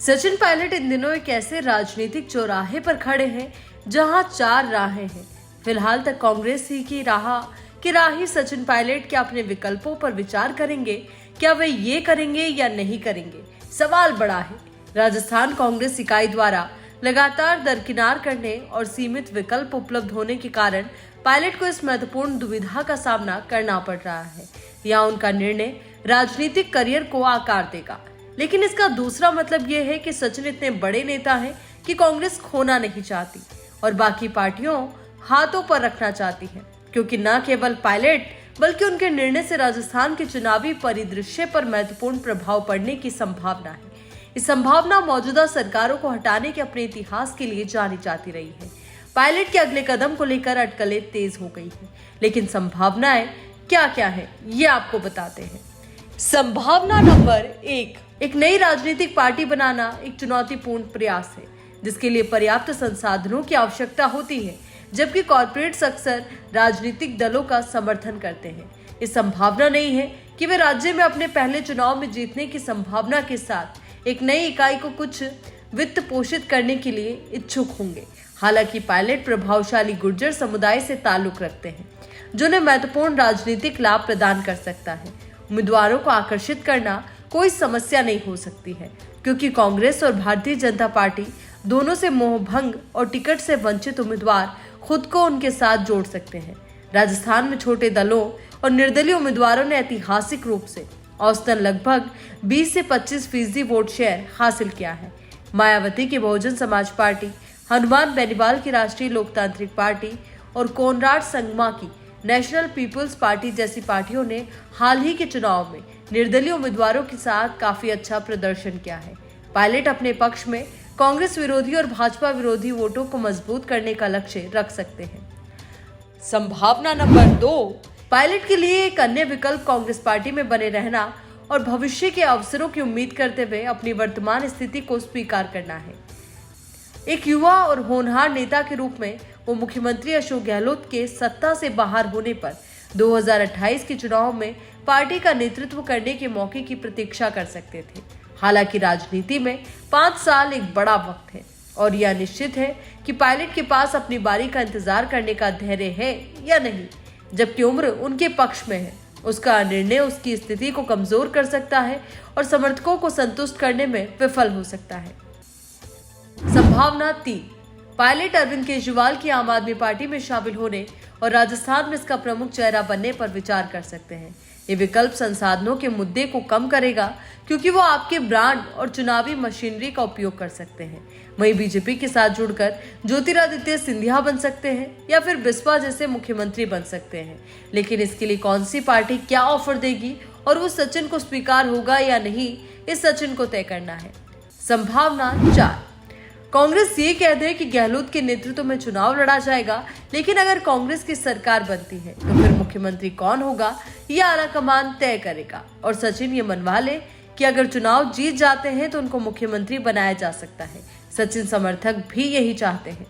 सचिन पायलट इन दिनों एक ऐसे राजनीतिक चौराहे पर खड़े हैं जहां चार राहें हैं। फिलहाल तक कांग्रेस ही की राही सचिन पायलट क्या अपने विकल्पों पर विचार करेंगे? क्या वे ये करेंगे या नहीं करेंगे? सवाल बड़ा है। राजस्थान कांग्रेस इकाई द्वारा लगातार दरकिनार करने और सीमित विकल्प उपलब्ध होने के कारण पायलट को इस महत्वपूर्ण दुविधा का सामना करना पड़ रहा है। यहाँ उनका निर्णय राजनीतिक करियर को आकार देगा, लेकिन इसका दूसरा मतलब यह है कि सचिन इतने बड़े नेता हैं कि कांग्रेस खोना नहीं चाहती और बाकी पार्टियों हाथों पर रखना चाहती है, क्योंकि न केवल पायलट बल्कि उनके निर्णय से राजस्थान के चुनावी परिदृश्य पर महत्वपूर्ण प्रभाव पड़ने की संभावना है। इस संभावना मौजूदा सरकारों को हटाने के अपने इतिहास के लिए जानी जाती रही है। पायलट के अगले कदम को लेकर अटकलें तेज हो गई है, लेकिन संभावनाएं क्या क्या है ये आपको बताते हैं। संभावना नंबर एक नई राजनीतिक पार्टी बनाना एक चुनौतीपूर्ण प्रयास है, जिसके लिए पर्याप्त संसाधनों की आवश्यकता होती है, जबकि कॉर्पोरेट्स अक्सर राजनीतिक दलों का समर्थन करते हैं। इस संभावना नहीं है कि वे राज्य में अपने पहले चुनाव में जीतने की संभावना के साथ एक नई इकाई को कुछ वित्त पोषित करने के लिए इच्छुक होंगे। हालांकि पायलट प्रभावशाली गुर्जर समुदाय से ताल्लुक रखते हैं, जो उन्हें महत्वपूर्ण राजनीतिक लाभ प्रदान कर सकता है। उम्मीदवारों को आकर्षित करना कोई समस्या नहीं हो सकती है, क्योंकि कांग्रेस और भारतीय जनता पार्टी दोनों से मोहभंग और टिकट से वंचित उम्मीदवार खुद को उनके साथ जोड़ सकते हैं। राजस्थान में छोटे दलों और निर्दलीय उम्मीदवारों ने ऐतिहासिक रूप से औसतन लगभग 20 से 25% वोट शेयर हासिल किया है। मायावती की बहुजन समाज पार्टी, हनुमान बेनीवाल की राष्ट्रीय लोकतांत्रिक पार्टी और कोनराड संगमा की नेशनल पीपुल्स पार्टी जैसी पार्टियों ने हाल ही के चुनाव में निर्दलीय उम्मीदवारों के साथ काफी अच्छा प्रदर्शन किया है। पायलट अपने पक्ष में कांग्रेस विरोधी और भाजपा विरोधी वोटों को मजबूत करने का लक्ष्य रख सकते हैं। संभावना नंबर 2, पायलट के लिए एक अन्य विकल्प कांग्रेस पार्टी में बने रहना और भविष्य के अवसरों की उम्मीद करते हुए अपनी वर्तमान स्थिति को स्वीकार करना है। एक युवा और होनहार नेता के रूप में वो मुख्यमंत्री अशोक गहलोत के सत्ता से बाहर होने पर 2028 के चुनाव में पार्टी का नेतृत्व करने के मौके की प्रतीक्षा कर सकते थे। हालांकि राजनीति में 5 साल एक बड़ा वक्त है और यह निश्चित है कि पायलट के पास अपनी बारी का इंतजार करने का धैर्य है या नहीं। जबकि उम्र उनके पक्ष में है, उसका निर्णय उसकी स्थिति को कमजोर कर सकता है और समर्थकों को संतुष्ट करने में विफल हो सकता है। संभावना 3, पायलट अरविंद केजरीवाल की आम आदमी पार्टी में शामिल होने और राजस्थान में इसका प्रमुख चेहरा बनने पर विचार कर सकते हैं। ये विकल्प संसाधनों के मुद्दे को कम करेगा, क्योंकि वो आपके ब्रांड और चुनावी मशीनरी का उपयोग कर सकते हैं। वहीं बीजेपी के साथ जुड़कर ज्योतिरादित्य सिंधिया बन सकते हैं या फिर बिस्वा जैसे मुख्यमंत्री बन सकते हैं। लेकिन इसके लिए कौन सी पार्टी क्या ऑफर देगी और वो सचिन को स्वीकार होगा या नहीं, इस सचिन को तय करना है। संभावना 4, कांग्रेस ये कह दे कि गहलोत के नेतृत्व में चुनाव लड़ा जाएगा, लेकिन अगर कांग्रेस की सरकार बनती है तो फिर मुख्यमंत्री कौन होगा ये आलाकमान तय करेगा और सचिन ये मनवा ले कि अगर चुनाव जीत जाते हैं तो उनको मुख्यमंत्री बनाया जा सकता है। सचिन समर्थक भी यही चाहते हैं।